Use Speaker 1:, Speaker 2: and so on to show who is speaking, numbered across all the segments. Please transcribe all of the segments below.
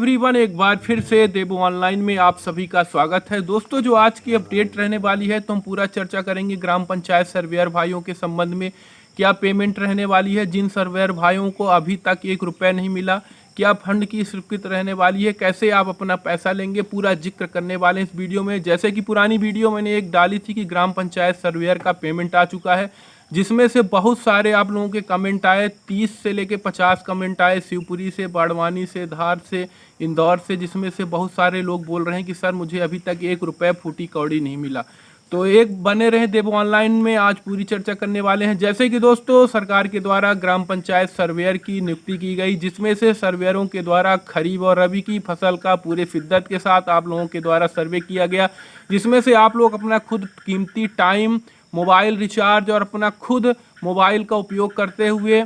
Speaker 1: Everyone, एक बार फिर से देवो ऑनलाइन में आप सभी का स्वागत है। दोस्तों, जो आज की अपडेट रहने वाली है तो हम पूरा चर्चा करेंगे ग्राम पंचायत सर्वेयर भाइयों के संबंध में। क्या पेमेंट रहने वाली है, जिन सर्वेयर भाइयों को अभी तक 1 रुपया नहीं मिला, क्या फंड की स्वीकृति रहने वाली है, कैसे आप अपना पैसा लेंगे, पूरा जिक्र करने वाले हैं इस वीडियो में। जैसे कि पुरानी वीडियो मैंने एक डाली थी कि ग्राम पंचायत सर्वेयर का पेमेंट आ चुका है, जिसमें से बहुत सारे आप लोगों के कमेंट आए, 30 से लेके 50 कमेंट आए, शिवपुरी से, बाड़वानी से, धार से, इंदौर से, जिसमें से बहुत सारे लोग बोल रहे हैं कि सर मुझे अभी तक 1 रुपये फूटी कौड़ी नहीं मिला। तो एक बने रहे देवो ऑनलाइन में, आज पूरी चर्चा करने वाले हैं। जैसे कि दोस्तों, सरकार के द्वारा ग्राम पंचायत सर्वेयर की नियुक्ति की गई, जिसमें से सर्वेयरों के द्वारा खरीफ और रबी की फसल का पूरे शिद्दत के साथ आप लोगों के द्वारा सर्वे किया गया, जिसमें से आप लोग अपना खुद कीमती टाइम, मोबाइल रिचार्ज और अपना खुद मोबाइल का उपयोग करते हुए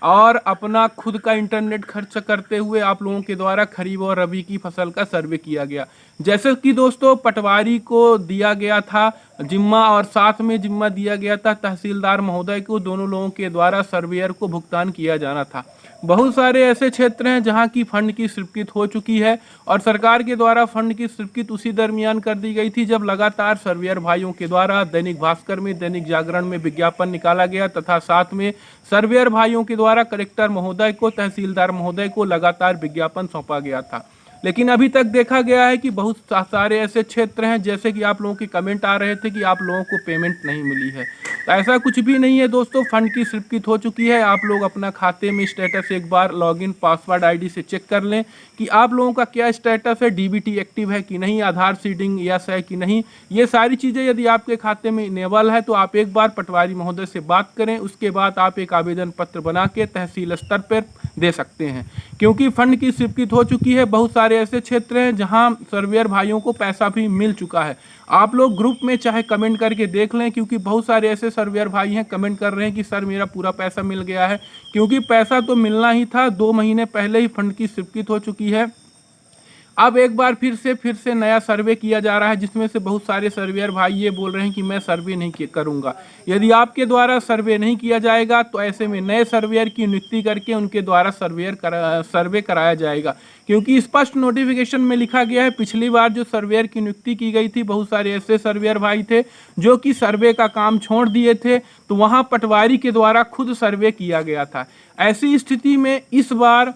Speaker 1: और अपना खुद का इंटरनेट खर्च करते हुए आप लोगों के द्वारा खरीफ और रबी की फसल का सर्वे किया गया। जैसे कि दोस्तों, पटवारी को दिया गया था जिम्मा और साथ में जिम्मा दिया गया था तहसीलदार महोदय को, दोनों लोगों के द्वारा सर्वेयर को भुगतान किया जाना था। बहुत सारे ऐसे क्षेत्र हैं जहां की फंड की स्वीकृति हो चुकी है और सरकार के द्वारा फंड की स्वीकृति उसी दरमियान कर दी गई थी जब लगातार सर्वेयर भाइयों के द्वारा दैनिक भास्कर में, दैनिक जागरण में विज्ञापन निकाला गया तथा साथ में सर्वेयर भाइयों के द्वारा कलेक्टर महोदय को, तहसीलदार महोदय को लगातार विज्ञापन सौंपा गया था। लेकिन अभी तक देखा गया है कि बहुत सारे ऐसे क्षेत्र हैं, जैसे कि आप लोगों के कमेंट आ रहे थे कि आप लोगों को पेमेंट नहीं मिली है। तो ऐसा कुछ भी नहीं है दोस्तों, फंड की स्वीकृति हो चुकी है। आप लोग अपना खाते में स्टेटस एक बार लॉगिन पासवर्ड आईडी से चेक कर लें कि आप लोगों का क्या स्टेटस है, डीबीटी एक्टिव है कि नहीं, आधार सीडिंग यस है कि नहीं। ये सारी चीज़ें यदि आपके खाते में इनेबल है तो आप एक बार पटवारी महोदय से बात करें, उसके बाद आप एक आवेदन पत्र बना के तहसील स्तर पर दे सकते हैं, क्योंकि फंड की स्वीकृति हो चुकी है। बहुत सारे ऐसे क्षेत्र हैं जहां सर्वेयर भाइयों को पैसा भी मिल चुका है। आप लोग ग्रुप में चाहे कमेंट करके देख लें, क्योंकि बहुत सारे ऐसे सर्वेयर भाई हैं कमेंट कर रहे हैं कि सर मेरा पूरा पैसा मिल गया है, क्योंकि पैसा तो मिलना ही था। 2 महीने पहले ही फंड की स्वीकृति हो चुकी है। अब एक बार फिर से नया सर्वे किया जा रहा है, जिसमें से बहुत सारे सर्वेयर भाई ये बोल रहे हैं कि मैं सर्वे नहीं करूंगा। यदि आपके द्वारा सर्वे नहीं किया जाएगा तो ऐसे में नए सर्वेयर की नियुक्ति करके उनके द्वारा सर्वे कराया जाएगा, क्योंकि स्पष्ट नोटिफिकेशन में लिखा गया है। पिछली बार जो सर्वेयर की नियुक्ति की गई थी, बहुत सारे ऐसे सर्वेयर भाई थे जो कि सर्वे का काम छोड़ दिए थे, तो वहाँ पटवारी के द्वारा खुद सर्वे किया गया था। ऐसी स्थिति में इस बार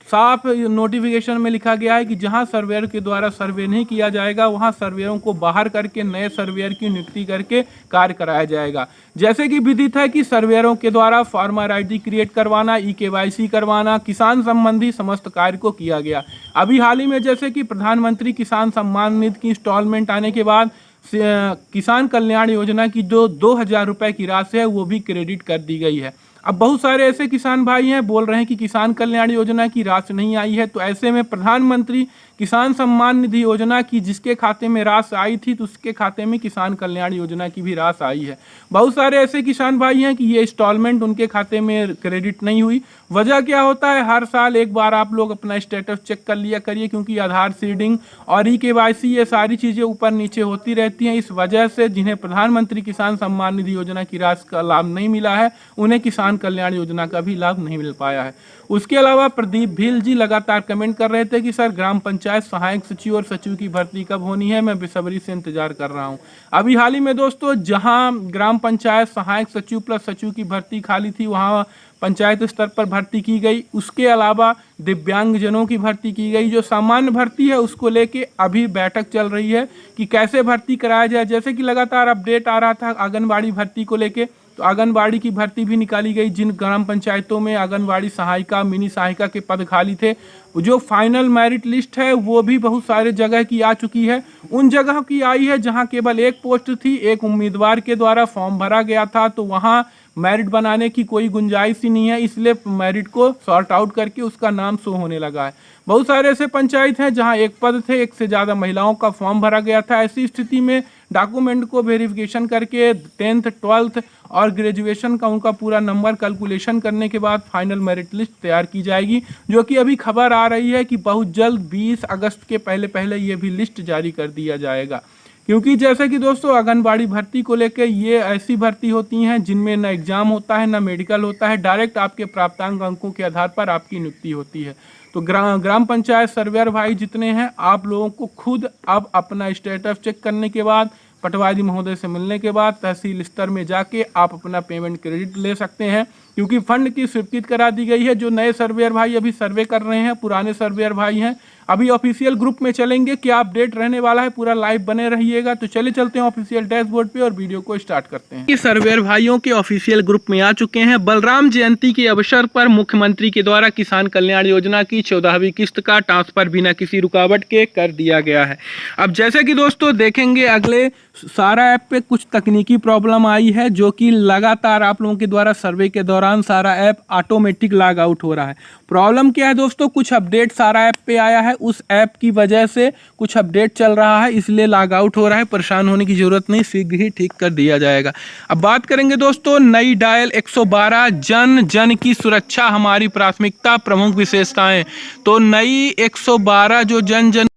Speaker 1: साफ नोटिफिकेशन में लिखा गया है कि जहां सर्वेयर के द्वारा सर्वे नहीं किया जाएगा वहां सर्वेयरों को बाहर करके नए सर्वेयर की नियुक्ति करके कार्य कराया जाएगा। जैसे कि विदित है कि सर्वेयरों के द्वारा फार्मर आईडी क्रिएट करवाना, ई-केवाईसी करवाना, किसान संबंधी समस्त कार्य को किया गया। अभी हाल ही में जैसे कि प्रधानमंत्री किसान सम्मान निधि की इंस्टॉलमेंट आने के बाद किसान कल्याण योजना की जो 2000 रुपये की राशि है वो भी क्रेडिट कर दी गई है। अब बहुत सारे ऐसे किसान भाई हैं बोल रहे हैं कि किसान कल्याण योजना की राशि नहीं आई है, तो ऐसे में प्रधानमंत्री किसान सम्मान निधि योजना की जिसके खाते में राशि आई थी तो उसके खाते में किसान कल्याण योजना की भी राशि आई है। बहुत सारे ऐसे किसान भाई हैं कि ये इंस्टॉलमेंट उनके खाते में क्रेडिट नहीं हुई। वजह क्या होता है, हर साल एक बार आप लोग अपना स्टेटस चेक कर लिया करिए, क्योंकि आधार सीडिंग और ई-केवाईसी ये सारी चीज़ें ऊपर नीचे होती रहती हैं। इस वजह से जिन्हें प्रधानमंत्री किसान सम्मान निधि योजना की राशि का लाभ नहीं मिला है, उन्हें किसान कल्याण योजना का भी लाभ नहीं मिल पाया है। उसके अलावा प्रदीप भील जी लगातार कमेंट कर रहे थे कि सर ग्राम पंचायत सहायक सचिव और सचिव की भर्ती कब होनी है, मैं बेसब्री से इंतजार कर रहा हूं। अभी हाल ही में दोस्तों, जहां ग्राम पंचायत सहायक सचिव प्लस सचिव की भर्ती खाली थी वहां पंचायत स्तर पर भर्ती की गई। उसके अलावा दिव्यांगजनों की भर्ती की गई। जो सामान्य भर्ती है उसको लेके अभी बैठक चल रही है कि कैसे भर्ती कराया जाए। जैसे कि लगातार अपडेट आ रहा था आंगनबाड़ी भर्ती को लेके, तो आंगनबाड़ी की भर्ती भी निकाली गई। जिन ग्राम पंचायतों में आंगनबाड़ी सहायिका, मिनी सहायिका के पद खाली थे, जो फाइनल मेरिट लिस्ट है वो भी बहुत सारे जगह की आ चुकी है। उन जगह की आई है जहां केवल एक पोस्ट थी, एक उम्मीदवार के द्वारा फॉर्म भरा गया था, तो वहां मेरिट बनाने की कोई गुंजाइश ही नहीं है, इसलिए मेरिट को सॉर्ट आउट करके उसका नाम शो होने लगा है। बहुत सारे ऐसे पंचायत हैं जहां एक पद थे, एक से ज़्यादा महिलाओं का फॉर्म भरा गया था। ऐसी स्थिति में डॉक्यूमेंट को वेरिफिकेशन करके 10th 12th और ग्रेजुएशन का उनका पूरा नंबर कैलकुलेशन करने के बाद फाइनल मेरिट लिस्ट तैयार की जाएगी, जो कि अभी खबर आ रही है कि बहुत जल्द 20 अगस्त के पहले ये भी लिस्ट जारी कर दिया जाएगा। क्योंकि जैसे कि दोस्तों आंगनबाड़ी भर्ती को लेकर ये ऐसी भर्ती होती हैं जिनमें ना एग्जाम होता है ना मेडिकल होता है, डायरेक्ट आपके प्राप्तांक अंकों के आधार पर आपकी नियुक्ति होती है। तो ग्राम पंचायत सर्वेयर भाई जितने हैं, आप लोगों को खुद अब अपना स्टेटस चेक करने के बाद, पटवारी महोदय से मिलने के बाद तहसील स्तर में जाके आप अपना पेमेंट क्रेडिट ले सकते हैं, क्योंकि फंड की स्वीकृति करा दी गई है। जो नए सर्वेयर भाई अभी सर्वे कर रहे हैं, पुराने सर्वेयर भाई हैं, अभी ऑफिशियल ग्रुप में चलेंगे, क्या अपडेट रहने वाला है, पूरा लाइव बने रहिएगा। तो चलिए चलते हैं ऑफिशियल डैशबोर्ड पे और वीडियो को स्टार्ट करते हैं। सर्वेयर भाइयों के ऑफिशियल ग्रुप में आ चुके हैं। बलराम जयंती के अवसर पर मुख्यमंत्री के द्वारा किसान कल्याण योजना की 14वीं किस्त का ट्रांसफर बिना किसी रुकावट के कर दिया गया है। अब जैसे कि दोस्तों देखेंगे, अगले सारा ऐप पे कुछ तकनीकी प्रॉब्लम आई है, जो कि लगातार आप लोगों के द्वारा सर्वे के दौरान सारा ऐप ऑटोमेटिक लॉग आउट हो रहा है। प्रॉब्लम क्या है दोस्तों, कुछ अपडेट सारा ऐप पे आया है, उस ऐप की वजह से कुछ अपडेट चल रहा है, इसलिए लॉग आउट हो रहा है। परेशान होने की जरूरत नहीं, शीघ्र ही ठीक कर दिया जाएगा। अब बात करेंगे दोस्तों नई डायल 112 जन जन की सुरक्षा हमारी प्राथमिकता, प्रमुख विशेषताएं। तो नई 112 जो जन जन,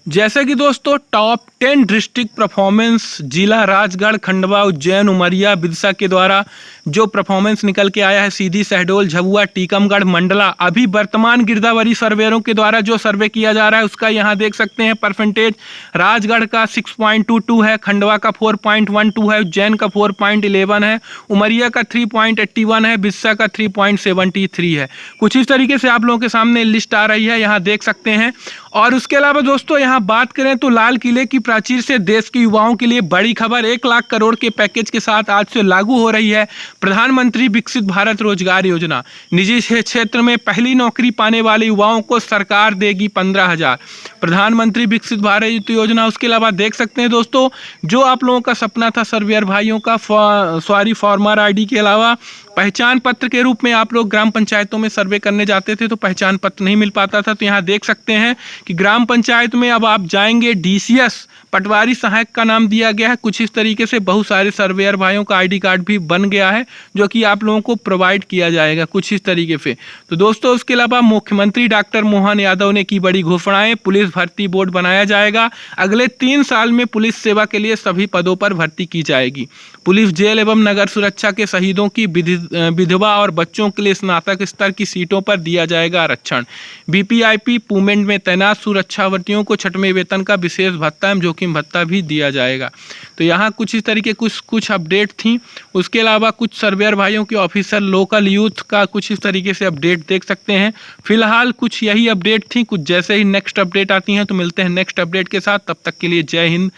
Speaker 1: जैसे कि दोस्तों टॉप 10 डिस्ट्रिक्ट परफॉर्मेंस जिला राजगढ़, खंडवा, उज्जैन, उमरिया, बिरसा के द्वारा जो परफॉर्मेंस निकल के आया है, सीधी, शहडोल, झबुआ, टीकमगढ़, मंडला, अभी वर्तमान गिरदावरी सर्वेयरों के द्वारा जो सर्वे किया जा रहा है उसका यहाँ देख सकते हैं परसेंटेज। राजगढ़ का 6.22 है, खंडवा का 4.12 है, उज्जैन का 4.11 है, उमरिया का 3.81 है, बिरसा का 3.73 है। कुछ इस तरीके से आप लोगों के सामने लिस्ट आ रही है, यहाँ देख सकते हैं। और उसके अलावा दोस्तों यहाँ बात करें तो लाल किले की प्राचीर से देश के युवाओं के लिए बड़ी खबर, 1 लाख करोड़ के पैकेज के साथ आज से लागू हो रही है प्रधानमंत्री विकसित भारत रोजगार योजना। निजी क्षेत्र में पहली नौकरी पाने वाले युवाओं को सरकार देगी 15,000। प्रधानमंत्री विकसित भारत योजना। उसके अलावा देख सकते हैं दोस्तों, जो आप लोगों का सपना था सर्वेयर भाइयों का, फार्मर आईडी के अलावा पहचान पत्र के रूप में आप लोग ग्राम पंचायतों में सर्वे करने जाते थे तो पहचान पत्र नहीं मिल पाता था। तो यहाँ देख सकते हैं कि ग्राम पंचायत में अब आप जाएंगे, डीसीएस पटवारी सहायक का नाम दिया गया है। कुछ इस तरीके से बहुत सारे सर्वेयर भाइयों का आईडी कार्ड भी बन गया है, जो कि आप लोगों को प्रोवाइड किया जाएगा कुछ इस तरीके से। तो दोस्तों उसके अलावा मुख्यमंत्री डॉक्टर मोहन यादव ने की बड़ी घोषणाएं, पुलिस भर्ती बोर्ड बनाया जाएगा। अगले 3 साल में पुलिस सेवा के लिए सभी पदों पर भर्ती की जाएगी। पुलिस, जेल एवं नगर सुरक्षा के शहीदों की विधवा और बच्चों के लिए स्नातक स्तर की सीटों पर दिया जाएगा आरक्षण। बीपीआईपी पूमेंट में तैनात सुरक्षावर्तियों को 6वें वेतन का विशेष भत्ता एवं जोखिम भत्ता भी दिया जाएगा। तो यहाँ कुछ इस तरीके कुछ अपडेट थी। उसके अलावा कुछ सर्वेयर भाइयों के ऑफिसर लोकल यूथ का कुछ इस तरीके से अपडेट देख सकते हैं। फिलहाल कुछ यही अपडेट थी, कुछ जैसे ही नेक्स्ट अपडेट आती हैं तो मिलते हैं नेक्स्ट अपडेट के साथ। तब तक के लिए जय हिंद।